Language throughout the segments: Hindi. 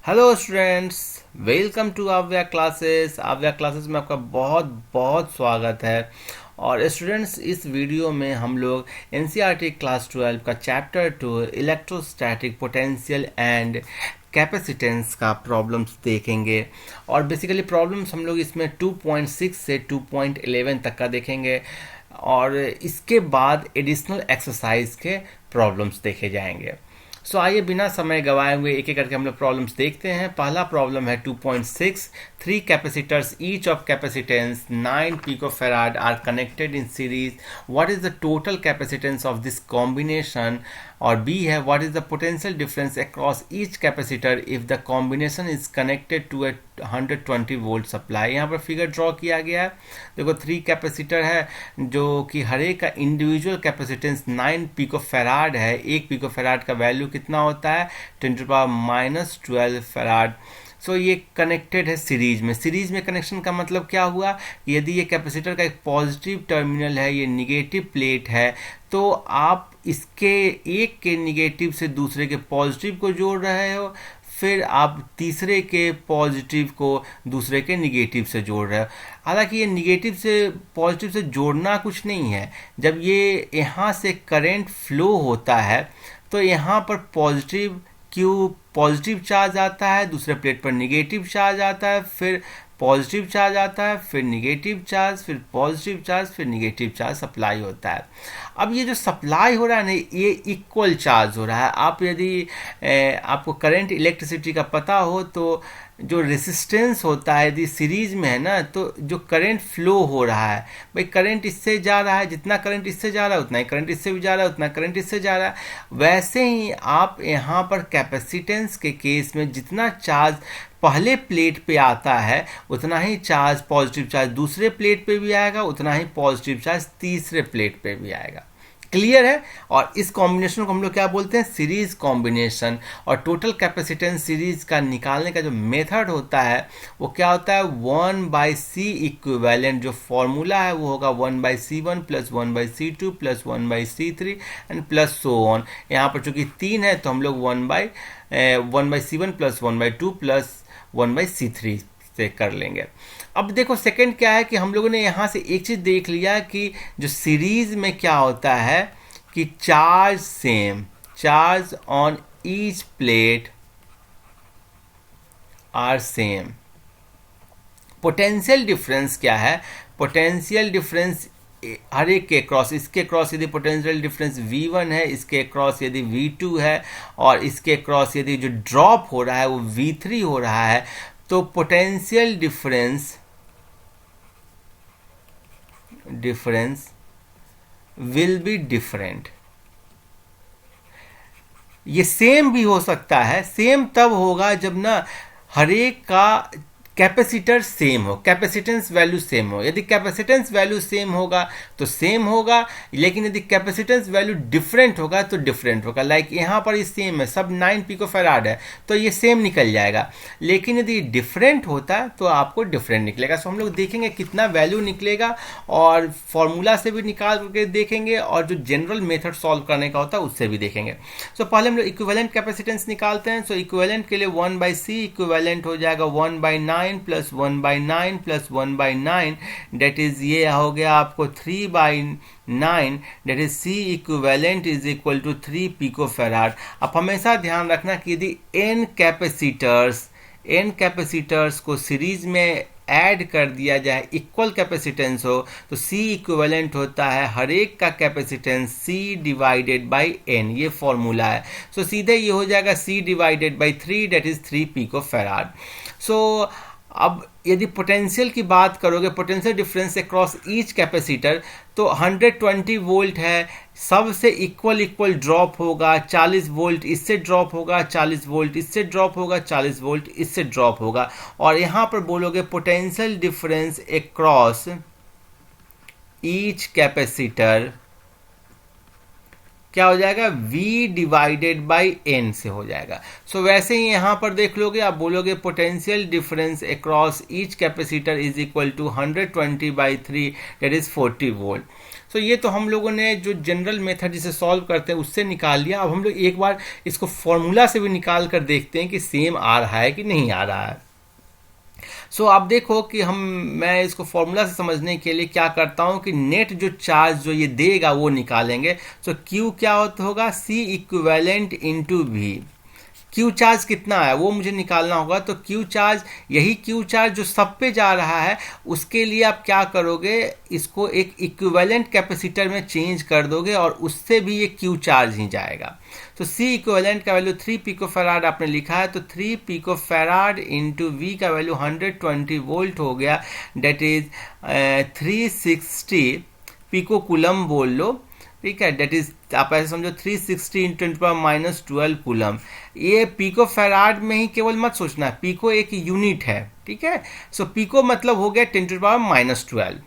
हेलो स्टूडेंट्स, वेलकम टू आव्या क्लासेस। आव्या क्लासेस में आपका बहुत बहुत स्वागत है। और स्टूडेंट्स, इस वीडियो में हम लोग एनसीईआरटी क्लास 12 का chapter 2 electrostatic potential and capacitance का प्रॉब्लम्स देखेंगे। और बेसिकली प्रॉब्लम्स हम लोग इसमें 2.6 से 2.11 तक का देखेंगे और इसके बाद एडिशनल एक्सरसाइज के प्रॉब्लम्स देखे जाएंगे। सो आइए बिना समय गवाए हुए एक एक करके हम लोग प्रॉब्लम्स देखते हैं। पहला प्रॉब्लम है 2.6। Three capacitors each of capacitance 9 picofarad are connected in series. What is the total capacitance of this combination? और बी है what is the potential difference across each capacitor if the combination is connected to a 120 volt supply. यहाँ पर फिगर ड्रॉ किया गया है। देखो, थ्री कैपेसिटर है जो कि हर एक का इंडिविजुअल कैपेसिटेंस 9 पिकोफैराड है। एक पिकोफैराड का वैल्यू कितना होता है? 10⁻12 फैराड। सो ये कनेक्टेड है सीरीज में। सीरीज में कनेक्शन का मतलब क्या हुआ? यदि ये कैपेसिटर का एक पॉजिटिव टर्मिनल है, ये निगेटिव प्लेट है, तो आप इसके एक के निगेटिव से दूसरे के पॉजिटिव को जोड़ रहे हो, फिर आप तीसरे के पॉजिटिव को दूसरे के निगेटिव से जोड़ रहे हो। हालांकि ये निगेटिव से पॉजिटिव से जोड़ना कुछ नहीं है। जब ये यहाँ से करंट फ्लो होता है तो यहाँ पर पॉजिटिव चार्ज आता है, दूसरे प्लेट पर निगेटिव चार्ज आता है, फिर पॉजिटिव चार्ज आता है, फिर निगेटिव चार्ज, फिर पॉजिटिव चार्ज, फिर निगेटिव चार्ज सप्लाई होता है। अब ये जो सप्लाई हो रहा है ना, ये इक्वल चार्ज हो रहा है। आप यदि आपको करंट इलेक्ट्रिसिटी का पता हो तो जो रेसिस्टेंस होता है यदि सीरीज में है ना, तो जो करंट फ्लो हो रहा है, भाई करंट इससे जा रहा है, जितना करंट इससे जा रहा है उतना ही करंट इससे भी जा रहा है, उतना करंट इससे जा रहा है। वैसे ही आप यहाँ पर कैपेसिटेंस के केस में जितना चार्ज पहले प्लेट पे आता है उतना ही चार्ज, पॉजिटिव चार्ज दूसरे प्लेट पे भी आएगा, उतना ही पॉजिटिव चार्ज तीसरे प्लेट पे भी आएगा। क्लियर है? और इस कॉम्बिनेशन को हम लोग क्या बोलते हैं? Series combination. और टोटल कैपेसिटेंस सीरीज का निकालने का जो मेथड होता है वो क्या होता है? 1/C equivalent. जो फॉर्मूला है वो होगा 1/C1 plus 1/C2 plus 1/C3 and plus so on. यहाँ पर चूंकि 3 है तो हम लोग 1/C1 प्लस 1/2 प्लस 1/C3 से कर लेंगे। अब देखो सेकंड क्या है कि हम लोगों ने यहाँ से एक चीज देख लिया कि जो सीरीज में क्या होता है कि charge same, charge on each plate are same. Potential difference क्या है? पोटेंशियल डिफरेंस हर एक के क्रॉस, इसके क्रॉस यदि पोटेंशियल डिफरेंस V1 है, इसके क्रॉस यदि V2 है, और इसके क्रॉस यदि जो ड्रॉप हो रहा है वो V3 हो रहा है, तो potential difference will be different. ये सेम भी हो सकता है। सेम तब होगा जब ना हर एक का कैपेसिटर सेम हो, कैपेसिटेंस वैल्यू सेम हो। यदि कैपेसिटेंस वैल्यू सेम होगा तो सेम होगा, लेकिन यदि कैपेसिटेंस वैल्यू डिफरेंट होगा तो डिफरेंट होगा। लाइक यहाँ पर ये सेम है, सब 9 पिकोफैराड है तो ये सेम निकल जाएगा, लेकिन यदि डिफरेंट होता है तो आपको डिफरेंट निकलेगा। सो हम लोग देखेंगे कितना वैल्यू निकलेगा और फॉर्मूला से भी निकाल करके देखेंगे और जो जनरल मेथड सॉल्व करने का होता है उससे भी देखेंगे। सो पहले हम लोग इक्विवेलेंट कैपेसिटेंस निकालते हैं। सो इक्विवेलेंट के लिए 1/C इक्विवेलेंट हो जाएगा 1/9 प्लस 1/9 प्लस 1/9, डेट इज ये हो गया आपको 3/9, that is C equivalent is equal to 3 picofarad. अब हमेशा ध्यान रखना कि यदि n कैपेसिटर्स को सीरीज में ऐड कर दिया जाए, इक्वल कैपेसिटेंस हो, तो C इक्विवेलेंट होता है हर एक का capacitance C divided by n। ये फॉर्मूला है। सो सीधे ये हो जाएगा C divided by 3, that is 3 picofarad. So अब यदि पोटेंशियल की बात करोगे, potential difference across each capacitor, तो 120 वोल्ट है, सबसे इक्वल ड्रॉप होगा। 40 वोल्ट इससे ड्रॉप होगा, 40 वोल्ट इससे ड्रॉप होगा, 40 वोल्ट इससे ड्रॉप होगा। और यहाँ पर बोलोगे potential difference across each capacitor क्या हो जाएगा? V डिवाइडेड बाई n से हो जाएगा। सो वैसे ही यहाँ पर देख लोगे, आप बोलोगे potential difference across each capacitor is equal to 120/3, that is 40 volt. तो ये तो हम लोगों ने जो जनरल मेथड जिसे सॉल्व करते हैं उससे निकाल लिया। अब हम लोग एक बार इसको फॉर्मूला से भी निकाल कर देखते हैं कि सेम आ रहा है कि नहीं आ रहा है। सो आप देखो कि मैं इसको फॉर्मूला से समझने के लिए क्या करता हूं कि नेट जो चार्ज जो ये देगा वो निकालेंगे। सो क्यू क्या होगा, C equivalent into V. Q charge कितना है वो मुझे निकालना होगा। तो क्यू चार्ज, यही क्यू चार्ज जो सब पे जा रहा है, उसके लिए आप क्या करोगे, इसको एक इक्विवेलेंट कैपेसिटर में चेंज कर दोगे और उससे भी ये क्यू चार्ज ही जाएगा। तो सी इक्विवेलेंट का वैल्यू 3 पिकोफैराड आपने लिखा है, तो 3 पिकोफैराड इंटू वी का वैल्यू 120 वोल्ट हो गया, डेट इज 360 पिको कूलम बोल लो, ठीक है। डेट इज आप ऐसे समझो 360 इंटू 10⁻12 कूलम। ये पिको फैराड में ही केवल मत सोचना, पिको एक यूनिट है, ठीक है। सो पिको मतलब हो गया 10⁻12,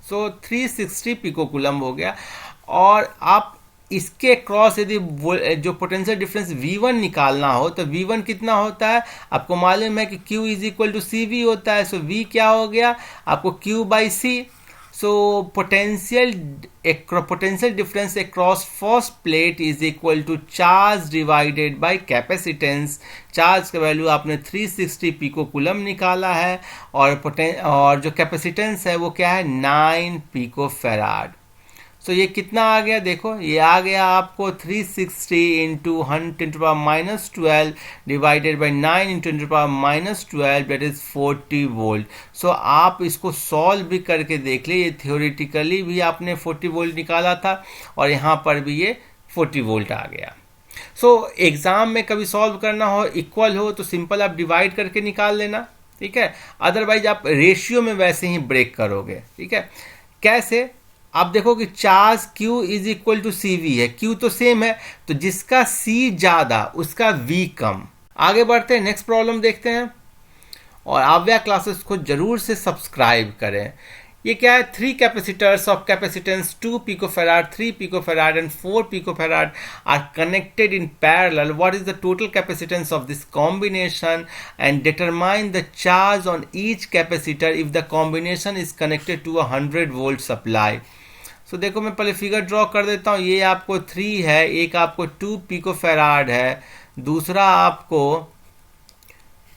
सो 360 पिको कूलम हो गया। और आप इसके क्रॉस यदि जो पोटेंशियल डिफरेंस V1 निकालना हो तो V1 कितना होता है, आपको मालूम है कि Q is equal to CV होता है। सो V क्या हो गया आपको, Q by C। So potential difference across first plate is equal to charge divided by capacitance। Charge का वैल्यू आपने 360 पिको कूलम निकाला है और जो कैपेसिटेंस है वो क्या है 9 पिको फैराड। सो ये कितना आ गया, देखो ये आ गया आपको 360 into 10⁻12 divided by 9 into 10⁻12, that is 40 volt. So आप इसको सॉल्व भी करके देख लीजिए, थियोरेटिकली भी आपने 40 वोल्ट निकाला था और यहाँ पर भी ये 40 वोल्ट आ गया। सो एग्जाम में कभी सॉल्व करना हो, इक्वल हो, तो सिंपल आप डिवाइड करके निकाल लेना, ठीक है। अदरवाइज आप रेशियो में वैसे ही ब्रेक करोगे, ठीक है। कैसे, आप देखो कि charge Q is equal to CV है, Q तो सेम है, तो जिसका C ज्यादा उसका V कम। आगे बढ़ते हैं, नेक्स्ट प्रॉब्लम देखते हैं। और आव्या क्लासेस को जरूर से सब्सक्राइब करें। ये क्या है, 3 capacitors of capacitance 2 picofarad, 3 picofarad and 4 picofarad are connected in parallel. What is the total capacitance of this combination and determine the charge on each capacitor if the combination is connected to 100 volt supply. तो देखो मैं पहले फिगर ड्रॉ कर देता हूँ। ये आपको 3 है, एक आपको 2 पिकोफैराड है, दूसरा आपको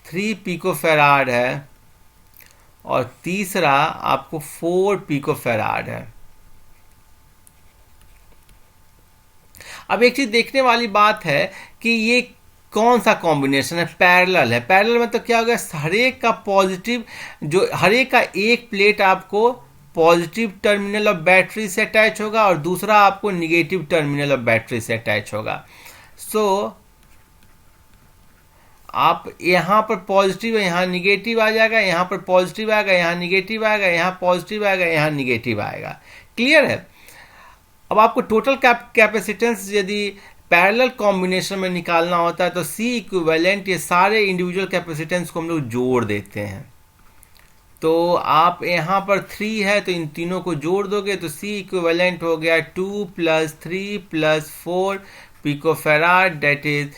3 पिकोफैराड है और तीसरा आपको 4 पिकोफैराड है। अब एक चीज देखने वाली बात है कि ये कौन सा कॉम्बिनेशन है, पैरेलल है। पैरेलल मतलब क्या हो गया, हरेक का पॉजिटिव, जो हरेक का एक प्लेट आपको पॉजिटिव टर्मिनल ऑफ बैटरी से अटैच होगा और दूसरा आपको निगेटिव टर्मिनल ऑफ बैटरी से अटैच होगा। सो आप यहां पर पॉजिटिव है, यहां निगेटिव आ जाएगा, यहां पर पॉजिटिव आएगा, यहां निगेटिव आएगा, यहां पॉजिटिव आएगा, यहां निगेटिव आएगा। क्लियर है। अब आपको टोटल कैपेसिटेंस यदि पैरेलल कॉम्बिनेशन में निकालना होता है तो C इक्विवेलेंट, ये सारे इंडिविजुअल कैपेसिटेंस को हम लोग जोड़ देते हैं। तो आप यहाँ पर 3 है तो इन तीनों को जोड़ दोगे तो C इक्विवेलेंट हो गया 2 + 3 + 4 पिकोफैराड, डेट इज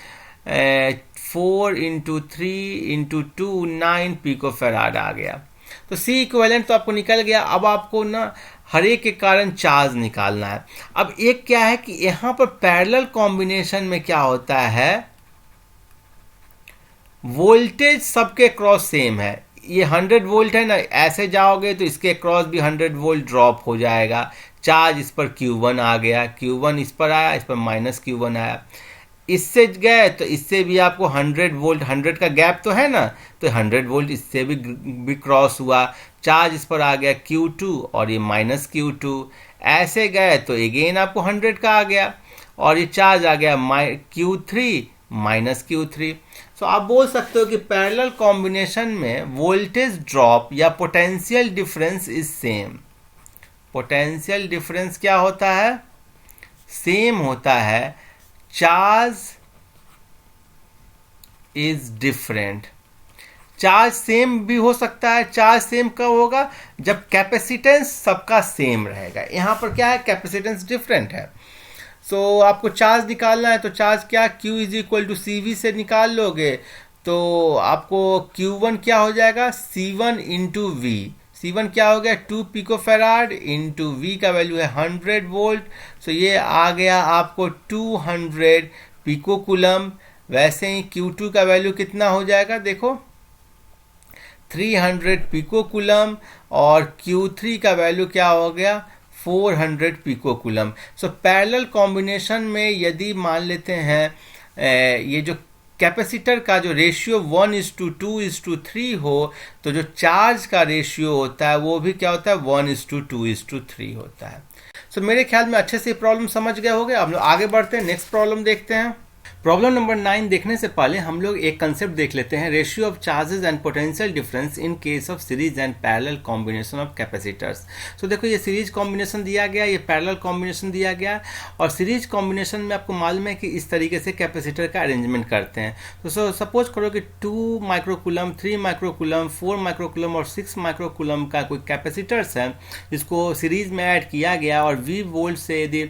4 × 3 × 2 9 पिकोफैराड आ गया। तो C इक्विवेलेंट तो आपको निकल गया। अब आपको ना हर एक के कारण चार्ज निकालना है। अब एक क्या है कि यहाँ पर पैरेलल कॉम्बिनेशन में क्या होता है, वोल्टेज सबके क्रॉस सेम है। ये 100 वोल्ट है ना, ऐसे जाओगे तो इसके क्रॉस भी 100 वोल्ट ड्रॉप हो जाएगा। चार्ज इस पर Q1 आ गया, Q1 इस पर आया, इस पर -Q1 आया। इससे गए तो इससे भी आपको 100 वोल्ट, 100 का गैप तो है ना, तो 100 वोल्ट इससे भी क्रॉस हुआ। चार्ज इस पर आ गया Q2 और ये -Q2। ऐसे गए तो अगेन आपको 100 का आ गया और ये चार्ज आ गया Q3 -Q3। सो आप बोल सकते हो कि पैरेलल कॉम्बिनेशन में वोल्टेज ड्रॉप या potential difference is same. Potential difference क्या होता है, सेम होता है। Charge is different. Charge same भी हो सकता है। चार्ज सेम कब होगा, जब कैपेसिटेंस सबका सेम रहेगा। यहां पर क्या है, कैपेसिटेंस डिफरेंट है। सो आपको चार्ज निकालना है तो चार्ज क्या, Q = CV से निकाल लोगे तो आपको Q1 क्या हो जाएगा, C1 × V। C1 क्या हो गया 2 पिकोफेराड इंटू V का वैल्यू है 100 वोल्ट, सो ये आ गया आपको 200 पिकोकुलम। वैसे ही Q2 का वैल्यू कितना हो जाएगा, देखो 300 पिकोकुलम, और Q3 का वैल्यू क्या हो गया 400 पिकोकुलम। सो पैरेलल कॉम्बिनेशन में यदि मान लेते हैं ये जो कैपेसिटर का जो रेशियो 1:2:3 हो, तो जो चार्ज का रेशियो होता है वो भी क्या होता है 1:2:3 होता है। सो मेरे ख्याल में अच्छे से प्रॉब्लम समझ गए होंगे। अब लोग आगे बढ़ते हैं, नेक्स्ट प्रॉब्लम देखते हैं। प्रॉब्लम नंबर 9 देखने से पहले हम लोग एक कंसेप्ट देख लेते हैं, ratio of charges and potential difference in case of series and parallel combination of capacitors. So देखो ये सीरीज कॉम्बिनेशन दिया गया, ये पैरेलल कॉम्बिनेशन दिया गया, और सीरीज कॉम्बिनेशन में आपको मालूम है कि इस तरीके से कैपेसिटर का अरेंजमेंट करते हैं। तो सपोज करो कि 2 माइक्रोकुलम, 3 माइक्रोकुलम, 4 माइक्रोकुलम और 6 माइक्रोकुलम का कोई कैपेसिटर्स है, इसको सीरीज में ऐड किया गया और V वोल्ट से यदि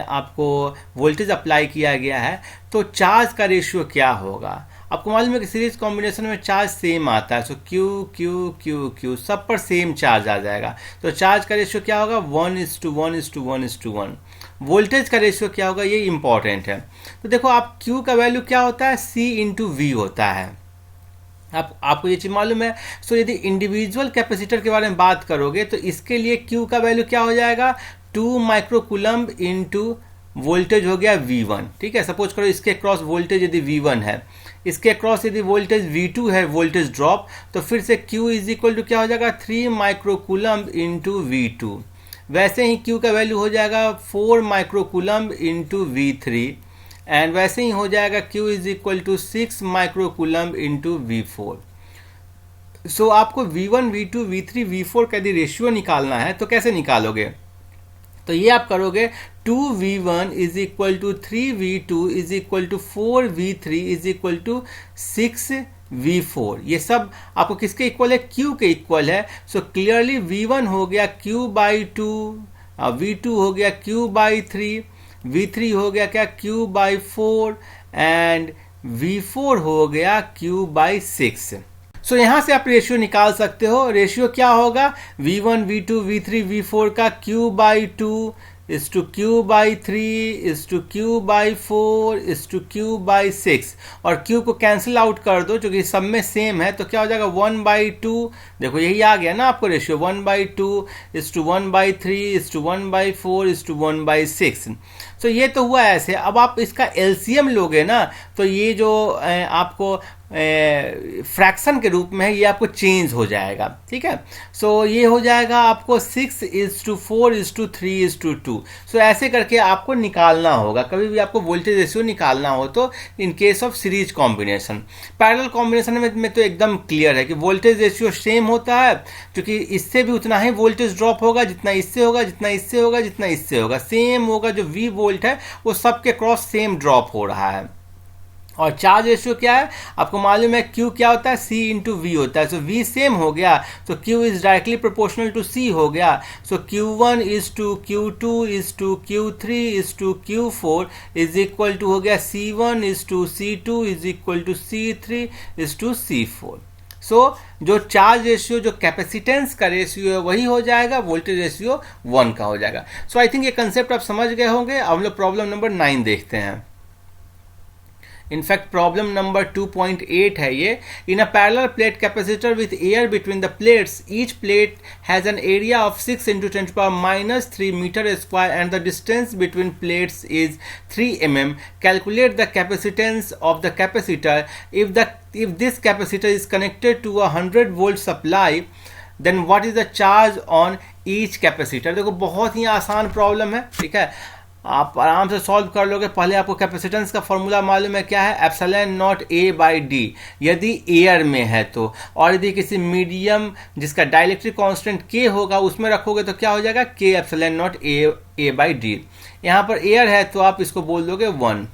आपको वोल्टेज अप्लाई किया गया है, तो चार्ज का रेशियो क्या होगा। आपको मालूम है कि सीरीज कॉम्बिनेशन में चार्ज सेम आता है, सो Q Q Q Q सब पर सेम चार्ज आ जाएगा। तो चार्ज का रेशियो क्या होगा 1:1:1:1। वोल्टेज का रेशियो क्या होगा, ये इंपॉर्टेंट है। तो देखो आप Q का वैल्यू क्या होता है C/V होता है, आपको ये चीज मालूम है। सो यदि इंडिविजुअल कैपेसिटर के बारे में बात करोगे तो इसके लिए Q का वैल्यू क्या हो जाएगा 2 माइक्रोकुलम इंटू वोल्टेज हो गया V1। ठीक है, सपोज करो इसके क्रॉस वोल्टेज यदि V1 है, इसके क्रॉस यदि वोल्टेज V2 है, वोल्टेज ड्रॉप, तो फिर से Q इज इक्वल टू क्या हो जाएगा 3 माइक्रोकुलम इंटू V2। वैसे ही Q का वैल्यू हो जाएगा 4 माइक्रोकुलम इंटू V3, एंड वैसे ही हो जाएगा Q is equal to 6 microcoulomb into V4। So आपको V1, V2, V3, V4 का यदि रेशियो निकालना है तो कैसे निकालोगे, तो ये आप करोगे 2V1 is equal to 3V2 is equal to 4V3 is equal to 6V4। ये सब आपको किसके इक्वल है, Q के इक्वल है। सो क्लियरली V1 हो गया Q/2, V2 हो गया Q/3, V3 हो गया क्या Q/4, एंड V4 हो गया Q/6। सो यहां से आप रेशियो निकाल सकते हो। रेशियो क्या होगा V1, V2, V3, V4 का Q/2 is to Q/3 is to Q/4 is to Q/6, और Q को कैंसिल आउट कर दो जो कि सब में सेम है, तो क्या हो जाएगा 1/2। देखो यही आ गया ना आपको ratio 1/2 is to 1/3 is to 1/4 is to 1/6। So ये तो हुआ ऐसे। अब आप इसका एलसीएम लोगे ना, तो ये जो आपको फ्रैक्शन के रूप में है, ये आपको चेंज हो जाएगा। ठीक है, सो ये हो जाएगा आपको 6:4:3:2। सो ऐसे करके आपको निकालना होगा कभी भी आपको वोल्टेज रेशियो निकालना हो तो, इन case of series combination. Parallel combination में तो एकदम क्लियर है कि वोल्टेज रेशियो सेम होता है, क्योंकि इससे भी उतना ही वोल्टेज ड्रॉप होगा जितना इससे होगा, जितना इससे होगा, जितना इससे होगा, सेम होगा। जो V वोल्ट है वो सबके क्रॉस सेम ड्रॉप हो रहा है। और चार्ज रेशियो क्या है आपको मालूम है, Q क्या होता है C/V होता है। सो V सेम हो गया तो Q is directly proportional to C हो गया। So Q1 is to Q2 is to Q3 is to Q4 is equal to हो गया C1 is to C2 is equal to C3 is to C4। So जो चार्ज रेशियो, जो कैपेसिटेंस का रेशियो है वही हो जाएगा, वोल्टेज रेशियो 1 का हो जाएगा। सो आई थिंक ये कंसेप्ट आप समझ गए होंगे। अब हम लोग प्रॉब्लम नंबर 9 देखते हैं। इनफैक्ट प्रॉब्लम नंबर 2.8 है ये। In a parallel plate capacitor with air between the plates, each plate has an area of 6 × 10⁻³ metre square and the distance between plates is 3 mm. Calculate the capacitance of the capacitor if this capacitor is connected to a 100 volt supply, then what is the charge on each capacitor। देखो बहुत ही आसान प्रॉब्लम है। ठीक है, आप आराम से सॉल्व कर लोगे। पहले आपको कैपेसिटेंस का फॉर्मूला मालूम है क्या है, ε0A/d यदि एयर में है तो, और यदि किसी मीडियम जिसका डाइलेक्ट्रिक कांस्टेंट K होगा उसमें रखोगे तो क्या हो जाएगा K ε0A/d। यहाँ पर एयर है तो आप इसको बोल दोगे 1।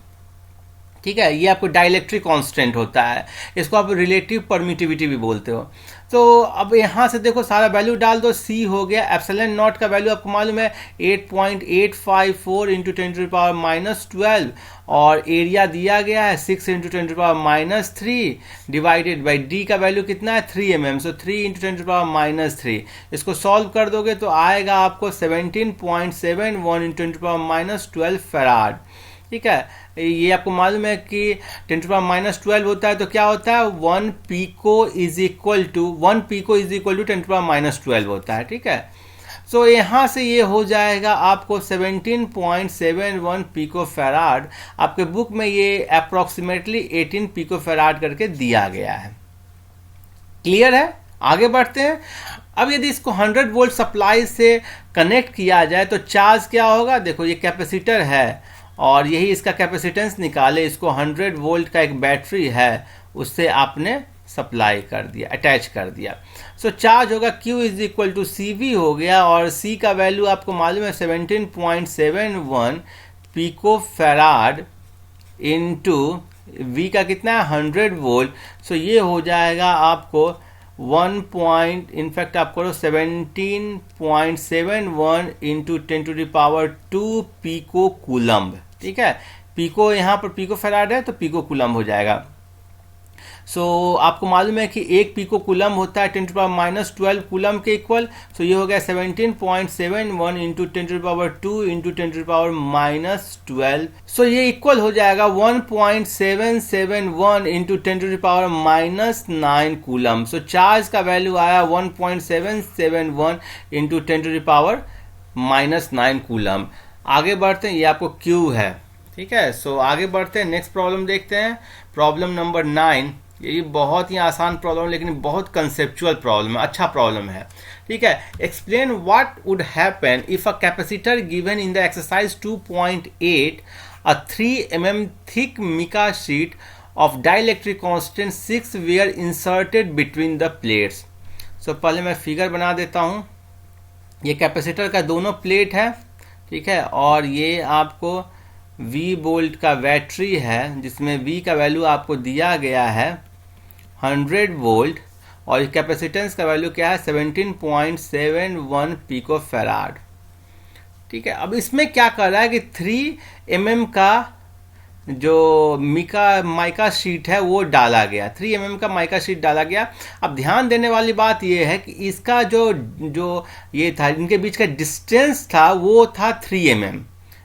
ठीक है, ये आपको डाइलेक्ट्रिक कांस्टेंट होता है, इसको आप रिलेटिव परमिटिविटी भी बोलते हो। तो अब यहाँ से देखो सारा वैल्यू डाल दो, सी हो गया एप्सिलॉन नॉट का वैल्यू आपको मालूम है 8.854 इंटू 10⁻⁻12 और एरिया दिया गया है 6 इंटू 10⁻³ डिवाइडेड बाई डी का वैल्यू कितना है 3 mm, सो 3 इंटू 10⁻³ इसको सॉल्व कर दोगे तो आएगा आपको 17.71 इंटू 10⁻12 फैराड। ठीक है, ये आपको मालूम है कि 10⁻12 होता है तो क्या होता है 1 पीको इज इक्वल टू 10⁻12 होता है। ठीक है, सो यहाँ से ये हो जाएगा आपको 17.71 पिको फैराड। आपके बुक में ये अप्रोक्सीमेटली 18 पिको फैराड करके दिया गया है। क्लियर है, आगे बढ़ते हैं। अब यदि इसको 100 वोल्ट सप्लाई से कनेक्ट किया जाए तो चार्ज क्या होगा, देखो ये कैपेसिटर है और यही इसका कैपेसिटेंस निकाले, इसको 100 वोल्ट का एक बैटरी है उससे आपने सप्लाई कर दिया, अटैच कर दिया। सो चार्ज होगा Q is equal to CV हो गया और C का वैल्यू आपको मालूम है 17.71 पिको फैराड इंटू V का कितना है 100 वोल्ट। सो ये हो जाएगा आपको 1 आपको 17.71 इंटू 10⁻² पिको कूलम्ब। ठीक है, पिको यहाँ पर पिको फैराड है तो पिको कूलम्ब हो जाएगा। सो आपको मालूम है कि एक पिको कूलम्ब होता है 10⁻12 कूलम्ब के इक्वल। सो ये हो गया 17.71 इंटू 10⁻² इंटू 10⁻12। सो ये इक्वल हो जाएगा 1.771 इंटू 10⁻⁻9 कूलम्ब। सो चार्ज का वैल्यू आया 1.771 इंटू 10⁻⁻9 कूलम्ब। आगे बढ़ते हैं, ये आपको Q है। ठीक है, सो आगे बढ़ते हैं, नेक्स्ट प्रॉब्लम देखते हैं, प्रॉब्लम नंबर 9। ये बहुत ही आसान प्रॉब्लम लेकिन बहुत कंसेप्चुअल प्रॉब्लम है, अच्छा प्रॉब्लम है। ठीक है, explain what would happen if a capacitor given in the exercise 2.8 a 3 mm thick mica sheet of dielectric constant 6 were inserted between the plates. So पहले मैं फिगर बना देता हूँ। ये कैपेसिटर का दोनों प्लेट है, ठीक है, और ये आपको V वोल्ट का बैटरी है जिसमें V का वैल्यू आपको दिया गया है 100 वोल्ट और कैपेसिटेंस का वैल्यू क्या है 17.71 पिको फैराड। ठीक है, अब इसमें क्या कर रहा है कि 3 mm का जो माइका शीट है वो डाला गया, 3 mm का माइका शीट डाला गया। अब ध्यान देने वाली बात ये है कि इसका जो ये था, इनके बीच का डिस्टेंस था वो था 3 mm।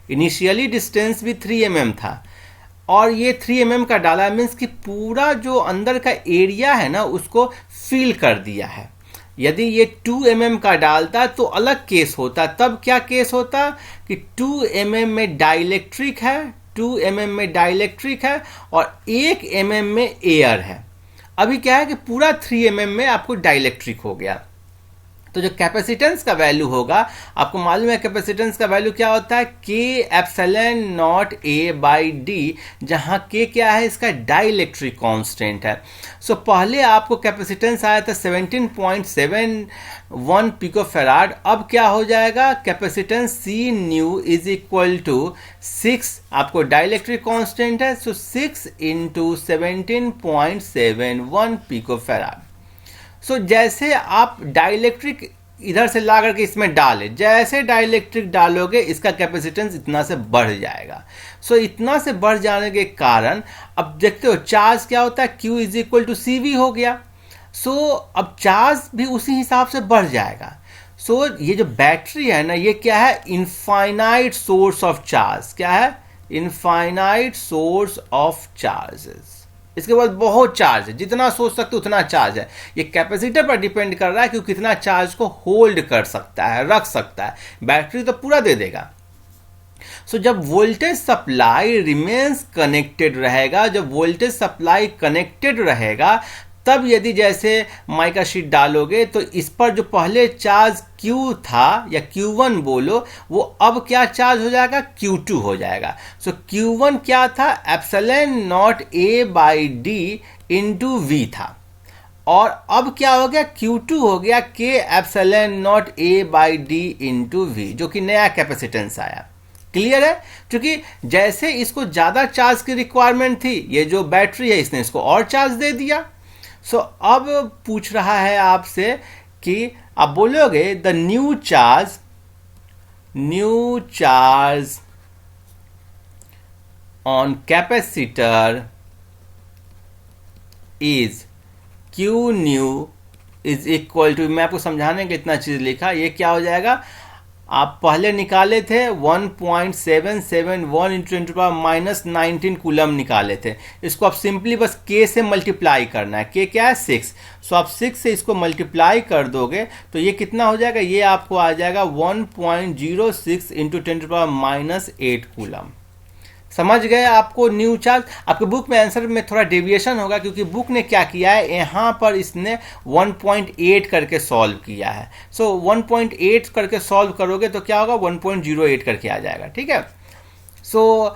इनिशियली डिस्टेंस भी 3 mm था और ये 3 mm का डाला मीन्स कि पूरा जो अंदर का एरिया है ना उसको फिल कर दिया है। यदि ये 2 mm का डालता तो अलग केस होता। तब क्या केस होता कि 2 mm में डाइलेक्ट्रिक है, 2 mm में डाइलेक्ट्रिक है और 1 mm में एयर है। अभी क्या है कि पूरा 3 mm में आपको डाइलेक्ट्रिक हो गया। तो जो कैपेसिटेंस का वैल्यू होगा, आपको मालूम है कैपेसिटेंस का वैल्यू क्या होता है K epsilon not A by D, जहां K क्या है इसका डाइलेक्ट्रिक कांस्टेंट है। सो पहले आपको कैपेसिटेंस आया था 17.71 पिको फैराड। अब क्या हो जाएगा, capacitance C new is equal to 6, आपको डाइलेक्ट्रिक कांस्टेंट है, so 6 into 17.71 pico farad. So जैसे आप डाइलेक्ट्रिक इधर से ला करके इसमें डालें, जैसे डाइलेक्ट्रिक डालोगे इसका कैपेसिटेंस इतना से बढ़ जाएगा। सो इतना से बढ़ जाने के कारण अब देखते हो चार्ज क्या होता है, Q is equal to CV हो गया। सो अब चार्ज भी उसी हिसाब से बढ़ जाएगा। सो ये जो बैटरी है ना, ये क्या है, इनफाइनाइट सोर्स ऑफ चार्ज। क्या है, इनफाइनाइट सोर्स ऑफ चार्जेस। इसके बाद बहुत चार्ज है, जितना सोच सकते उतना चार्ज है। ये कैपेसिटर पर डिपेंड कर रहा है कि कितना चार्ज को होल्ड कर सकता है, रख सकता है। बैटरी तो पूरा दे देगा। सो जब वोल्टेज सप्लाई रिमेन्स कनेक्टेड रहेगा, जब वोल्टेज सप्लाई कनेक्टेड रहेगा, तब यदि जैसे माइका शीट डालोगे तो इस पर जो पहले चार्ज Q था या Q1 बोलो, वो अब क्या चार्ज हो जाएगा, Q2 हो जाएगा। सो Q1 क्या था, epsilon not A by D into V था, और अब क्या हो गया, Q2 हो गया K epsilon not A by D into V, जो कि नया कैपेसिटेंस आया। क्लियर है? क्योंकि जैसे इसको ज़्यादा चार्ज की रिक्वायरमेंट थी, ये जो बैटरी है इसने इसको और चार्ज दे दिया। सो अब पूछ रहा है आपसे कि आप बोलोगे the new charge on capacitor is Q new is equal to, मैं आपको समझाने के लिए इतना चीज लिखा, ये क्या हो जाएगा, आप पहले निकाले थे 1.771 इंटू 10⁻19 कूलम निकाले थे, इसको आप सिंपली बस K से मल्टीप्लाई करना है। K क्या है? 6। सो आप 6 से इसको मल्टीप्लाई कर दोगे तो ये कितना हो जाएगा, ये आपको आ जाएगा 1.06 इंटू 10⁻8 कूलम। समझ गए? आपको न्यू चार्ज, आपके बुक में आंसर में थोड़ा डेविएशन होगा क्योंकि बुक ने क्या किया है, यहाँ पर इसने 1.8 करके सॉल्व किया है। सो 1.8 करके सॉल्व करोगे तो क्या होगा, 1.08 करके आ जाएगा। ठीक है, सो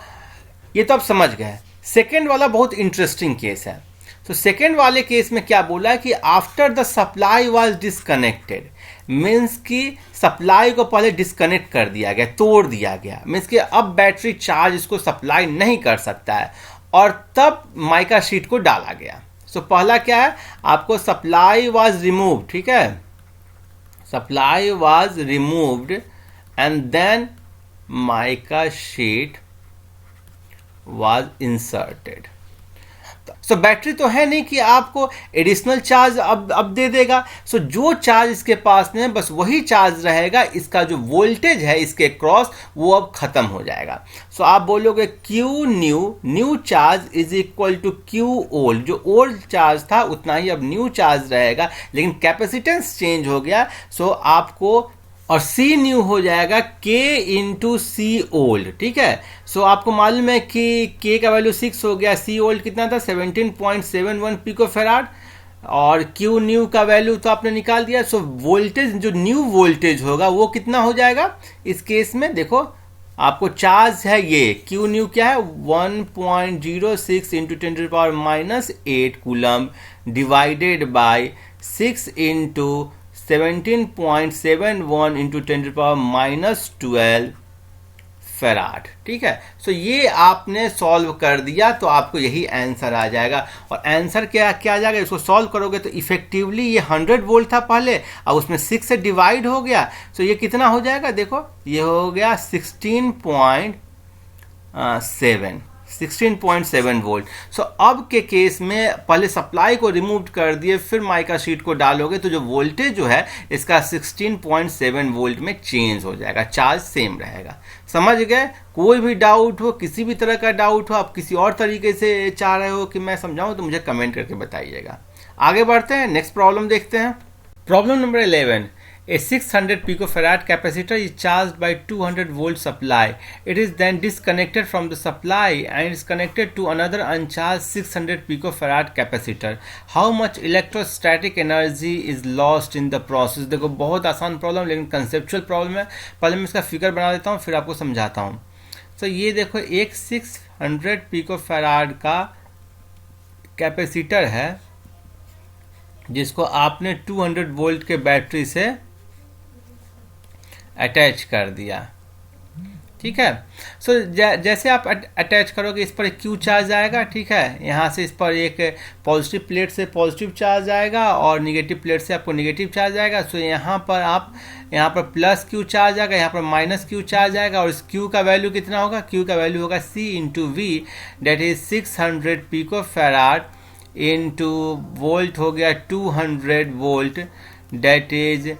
ये तो आप समझ गए। सेकेंड वाला बहुत इंटरेस्टिंग केस है। तो सेकेंड वाले केस में क्या बोला है कि after the supply was disconnected, means कि सप्लाई को पहले डिस्कनेक्ट कर दिया गया, तोड़ दिया गया, मीन्स कि अब बैटरी चार्ज इसको सप्लाई नहीं कर सकता है, और तब माइका शीट को डाला गया। सो पहला क्या है, आपको सप्लाई वाज रिमूव्ड, ठीक है, supply was removed and then mica sheet was inserted. So battery तो है नहीं कि आपको एडिशनल चार्ज अब दे देगा। सो जो चार्ज इसके पास में बस वही चार्ज रहेगा, इसका जो वोल्टेज है इसके क्रॉस वो अब खत्म हो जाएगा। सो आप बोलोगे Q new charge is equal to Q old, जो ओल्ड चार्ज था उतना ही अब न्यू चार्ज रहेगा, लेकिन कैपेसिटेंस चेंज हो गया। सो आपको, और C न्यू हो जाएगा K इंटू सी ओल्ड। ठीक है, सो आपको मालूम है कि K का वैल्यू 6 हो गया, C ओल्ड कितना था, 17.71 पिको फेराड, और Q न्यू का वैल्यू तो आपने निकाल दिया। सो वोल्टेज, जो न्यू वोल्टेज होगा वो कितना हो जाएगा इस केस में, देखो आपको चार्ज है ये Q न्यू क्या है, 1.06 into 10⁻8 coulomb divided by 6 into 17.71 into 10⁻12 farad. ठीक है, सो ये आपने सॉल्व कर दिया तो आपको यही आंसर आ जाएगा। और आंसर क्या आ जाएगा, इसको सॉल्व करोगे तो इफेक्टिवली ये 100 वोल्ट था पहले, अब उसमें 6 से डिवाइड हो गया। सो ये कितना हो जाएगा, देखो ये हो गया 16.7 वोल्ट। सो अब के केस में पहले सप्लाई को रिमूव कर दिए, फिर माइका शीट को डालोगे तो जो वोल्टेज जो है इसका 16.7 वोल्ट में चेंज हो जाएगा, चार्ज सेम रहेगा। समझ गए? कोई भी डाउट हो, किसी भी तरह का डाउट हो, आप किसी और तरीके से चाह रहे हो कि मैं समझाऊं तो मुझे कमेंट करके बताइएगा। आगे बढ़ते हैं, नेक्स्ट प्रॉब्लम देखते हैं। Problem number 11, a 600 picofarad capacitor is charged by 200 volt supply. It is then disconnected from the supply and is connected to another uncharged 600 picofarad capacitor. How much electrostatic energy is lost in the process? देखो बहुत आसान प्रॉब्लम लेकिन कंसेप्चुअल प्रॉब्लम है। पहले मैं इसका फिगर बना देता हूँ फिर आपको समझाता हूँ। तो ये देखो एक 600 पिकोफैराड का कैपेसिटर है जिसको आपने 200 वोल्ट के बैटरी से अटैच कर दिया। ठीक है, सो जैसे आप अटैच करोगे इस पर एक क्यू चार्ज आएगा। ठीक है, यहाँ से इस पर एक पॉजिटिव प्लेट से पॉजिटिव चार्ज आएगा और निगेटिव प्लेट से आपको निगेटिव चार्ज आएगा। सो यहाँ पर प्लस क्यू चार्ज आएगा, यहाँ पर माइनस क्यू चार्ज आएगा, और इस क्यू का वैल्यू कितना होगा, क्यू का वैल्यू होगा C into V, that is 600 pico farad into volt हो गया 200 volt, that is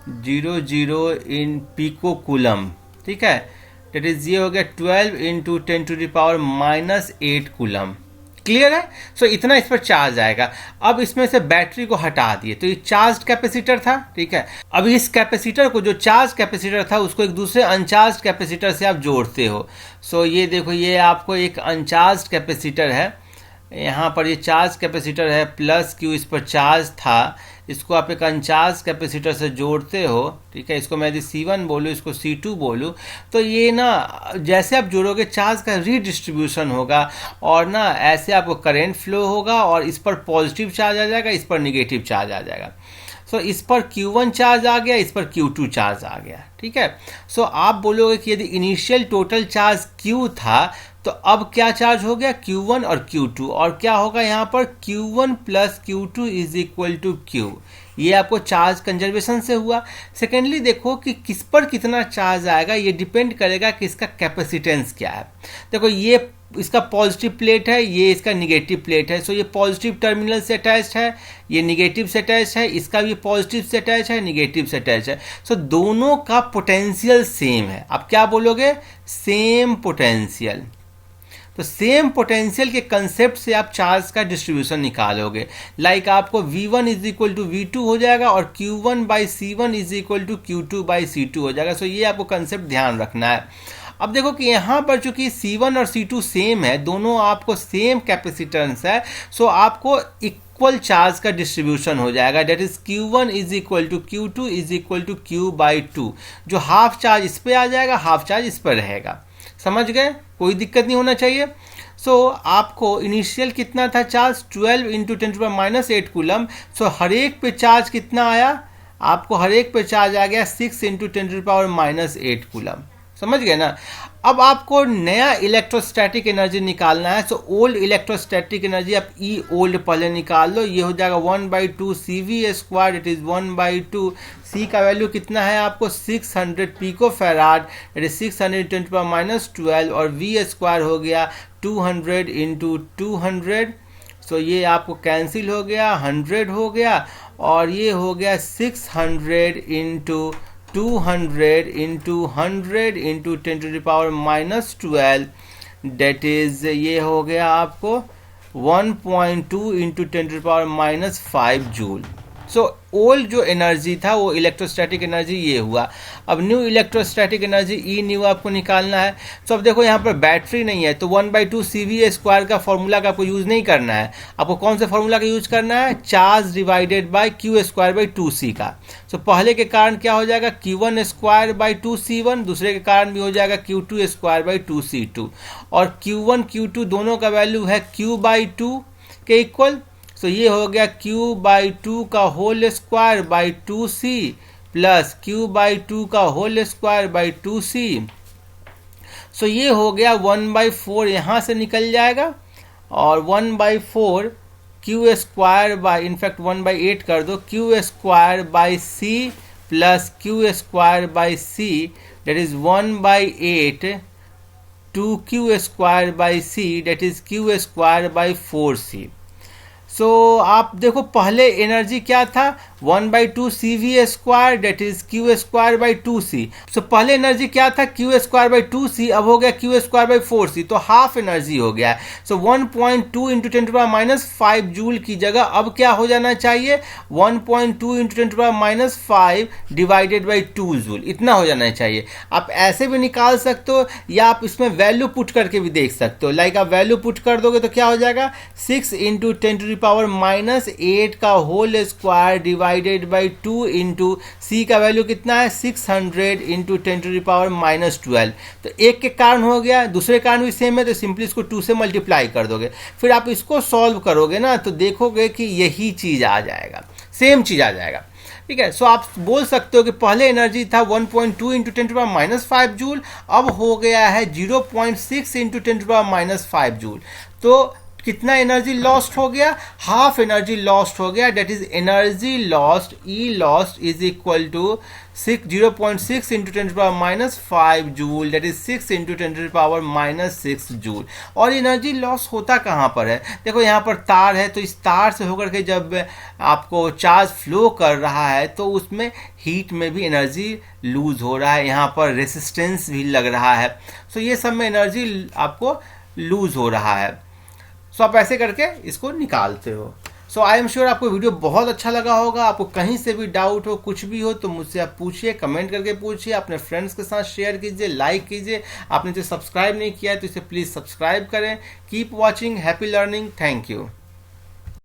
1200 in pico coulomb. ठीक है, डेट इज ये हो गया 12 इंटू 10⁻⁻8 कूलम। क्लियर है? सो इतना इस पर चार्ज आएगा। अब इसमें से बैटरी को हटा दिए तो ये चार्ज कैपेसिटर था। ठीक है, अब इस कैपेसिटर को, जो चार्ज कैपेसिटर था, उसको एक दूसरे अनचार्ज कैपेसिटर से आप जोड़ते हो। सो ये देखो, ये आपको एक अनचार्ज कैपेसिटर है, यहाँ पर ये चार्ज कैपेसिटर है, प्लस क्यू इस पर चार्ज था, इसको आप एक अनचार्ज कैपेसिटर से जोड़ते हो। ठीक है, इसको मैं यदि C1 बोलूँ, इसको C2 बोलूँ, तो ये ना जैसे आप जोड़ोगे चार्ज का रीडिस्ट्रीब्यूशन होगा और ना ऐसे आपको करंट फ्लो होगा और इस पर पॉजिटिव चार्ज आ जाएगा, इस पर निगेटिव चार्ज आ जाएगा। सो इस पर Q1 चार्ज आ गया, इस पर Q2 चार्ज आ गया, ठीक है। सो आप बोलोगे कि यदि इनिशियल टोटल चार्ज Q था तो अब क्या चार्ज हो गया, Q1 और Q2, और क्या होगा यहाँ पर Q1 plus Q2 is equal to Q। ये आपको चार्ज कंजर्वेशन से हुआ। सेकेंडली देखो कि किस पर कितना चार्ज आएगा, ये डिपेंड करेगा कि इसका कैपेसिटेंस क्या है। देखो ये इसका पॉजिटिव प्लेट है, ये इसका निगेटिव प्लेट है। सो ये पॉजिटिव टर्मिनल से अटैच्ड है, ये निगेटिव से अटैच्ड है, इसका भी पॉजिटिव से अटैच है, निगेटिव से अटैच है। सो दोनों का पोटेंशियल सेम है। आप क्या बोलोगे, सेम पोटेंशियल। तो सेम पोटेंशियल के कंसेप्ट से आप चार्ज का डिस्ट्रीब्यूशन निकालोगे। लाइक आपको V1 is equal to V2 हो जाएगा और Q1 by C1 is equal to Q2 by C2 हो जाएगा। सो ये आपको कंसेप्ट ध्यान रखना है। अब देखो कि यहाँ पर चूंकि C1 और C2 सेम है, दोनों आपको सेम कैपेसिटेंस है, सो आपको इक्वल चार्ज का डिस्ट्रीब्यूशन हो जाएगा। That is Q1 is equal to Q2 is equal to Q by 2। जो हाफ चार्ज इस पर आ जाएगा, हाफ चार्ज इस पर रहेगा। समझ गए, कोई दिक्कत नहीं होना चाहिए। सो आपको इनिशियल कितना था चार्ज, 12 इंटू 10⁻⁸ कूलम। सो हर एक पे चार्ज कितना आया, आपको हर एक पे चार्ज आ गया 6 इंटू 10⁻⁸ कूलम। समझ गए ना। अब आपको नया इलेक्ट्रोस्टैटिक एनर्जी निकालना है। सो ओल्ड इलेक्ट्रोस्टैटिक एनर्जी आप ई ओल्ड पहले निकाल लो। ये हो जाएगा 1/2 CV², इट इज 1/2। सी का वैल्यू कितना है आपको, 600 पिको फैराड, इट इज 600 10⁻12, और V² हो गया 200 इंटू 200। सो ये आपको कैंसिल हो गया, 100 हो गया, और ये हो गया 600 into 200 into 100 into 10⁻⁻12, that is ये हो गया आपको 1.2 इंटू 10⁻⁻5 जूल। सो ओल्ड जो एनर्जी था वो इलेक्ट्रोस्टैटिक एनर्जी ये हुआ। अब new electrostatic energy E new आपको निकालना है। तो अब देखो यहाँ पर बैटरी नहीं है, तो 1/2 CV² का फॉर्मूला का आपको यूज़ नहीं करना है। आपको कौन सा फॉर्मूला का यूज करना है, चार्ज डिवाइडेड बाय Q²/2C का। सो पहले के कारण क्या हो जाएगा, Q1²/2C1, दूसरे के कारण भी हो जाएगा Q2²/2C2, और Q1 Q2 दोनों का वैल्यू है Q/2 के इक्वल। सो ये हो गया Q/2 का whole square by 2C plus Q/2 का होल स्क्वायर बाई 2C। सो ये हो गया 1/4, यहाँ से निकल जाएगा, और 1/4 Q² बाई, इनफैक्ट 1/8 कर दो, Q² by C plus Q² by C, that is 1/8 2Q² by C, that is Q² by 4C। So आप देखो पहले एनर्जी क्या था, 1/2 CV², डेट इज Q²/2C। सो पहले एनर्जी क्या था, Q²/2C, अब हो गया Q²/4C, तो हाफ एनर्जी हो गया। सो 1.2 इंटू 10⁻⁵ जूल की जगह अब क्या हो जाना चाहिए, 1.2 इंटू 10⁻⁵ डिवाइडेड बाई 2 जूल, इतना हो जाना चाहिए। आप ऐसे भी निकाल सकते हो, या आप इसमें वैल्यू पुट करके भी देख सकते हो। लाइक आप वैल्यू पुट कर दोगे तो क्या हो जाएगा, 6 इंटू 10⁻⁸ का whole square divided by 2 into C का वैल्यू कितना है, 600 इंटू 10⁻⁻12। तो एक के कारण हो गया, दूसरे कारण भी सेम है, तो सिंपली इसको 2 से मल्टीप्लाई कर दोगे। फिर आप इसको सॉल्व करोगे ना, तो देखोगे कि यही चीज आ जाएगा, सेम चीज आ जाएगा। ठीक है। सो आप बोल सकते हो कि पहले एनर्जी था 1.2 इंटू 10⁻⁵ जूल, अब हो गया है 0.6 इंटू 10⁻⁵ जूल। तो कितना एनर्जी लॉस्ट हो गया, हाफ एनर्जी लॉस्ट हो गया। That is energy lost, E lost is equal to 0.6 into 10⁻⁵ joule, that is 6 into 10⁻�6 joule. और एनर्जी लॉस होता कहाँ पर है, देखो यहाँ पर तार है, तो इस तार से होकर के जब आपको चार्ज फ्लो कर रहा है तो उसमें हीट में भी एनर्जी लूज हो रहा है, यहाँ पर रेसिस्टेंस भी लग रहा है। सो ये सब में एनर्जी आपको लूज हो रहा है। सो आप ऐसे करके इसको निकालते हो। सो आई एम श्योर आपको वीडियो बहुत अच्छा लगा होगा। आपको कहीं से भी डाउट हो, कुछ भी हो, तो मुझसे आप पूछिए, कमेंट करके पूछिए, अपने फ्रेंड्स के साथ शेयर कीजिए, लाइक कीजिए। आपने जो सब्सक्राइब नहीं किया है तो इसे प्लीज़ सब्सक्राइब करें। Keep watching, happy learning, thank you.